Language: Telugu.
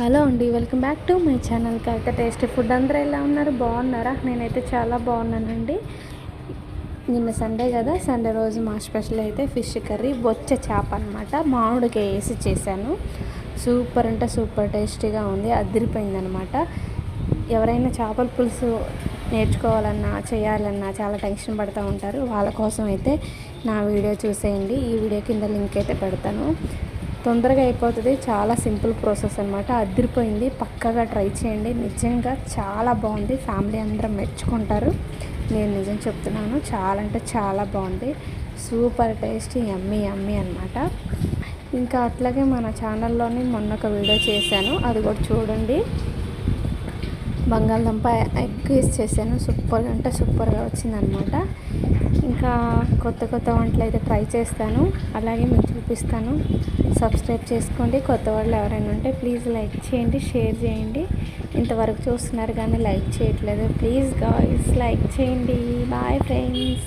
హలో అండి, welcome back to my channel Kavitha tasty food. అందరూ ఎలా ఉన్నారు? బాగున్నారా? నేనైతే చాలా బాగున్నానండి. నిన్న సండే కదా, సండే రోజు మా స్పెషల్ అయితే ఫిష్ కర్రీ, బొచ్చ చేప అనమాట. మామిడికాయ వేసి చేశాను. సూపర్ అంటే సూపర్ టేస్టీగా ఉంది, అదిరిపోయిందనమాట. ఎవరైనా చేపల పులుసు నేర్చుకోవాలన్నా చేయాలన్నా చాలా టెన్షన్ పడుతూ ఉంటారు. వాళ్ళ కోసం అయితే నా వీడియో చూసేయండి. ఈ వీడియో కింద లింక్ అయితే పెడతాను. తొందరగా అయిపోతుంది, చాలా సింపుల్ ప్రాసెస్ అనమాట. అదిరిపోయింది, పక్కగా ట్రై చేయండి. నిజంగా చాలా బాగుంది, ఫ్యామిలీ అందరం మెచ్చుకుంటారు. నేను నిజం చెప్తున్నాను, చాలా అంటే చాలా బాగుంది. సూపర్ టేస్టీ, యమ్మీ యమ్మీ అనమాట. ఇంకా అట్లాగే మన ఛానల్లోని మొన్న ఒక వీడియో చేశాను, అది కూడా చూడండి. బంగాళదుంప ఎగ్ వేసి చేశాను. సూపర్గా అంటే సూపర్గా వచ్చిందనమాట. ఇంకా కొత్త కొత్త వంటలు అయితే ట్రై చేస్తాను, అలాగే మీకు చూపిస్తాను. సబ్స్క్రైబ్ చేసుకోండి. కొత్త వాళ్ళు ఎవరైనా ఉంటే ప్లీజ్ లైక్ చేయండి, షేర్ చేయండి. ఇంతవరకు చూస్తున్నారు కానీ లైక్ చేయట్లేదు. ప్లీజ్ గాయ్స్ లైక్ చేయండి. Boy friends.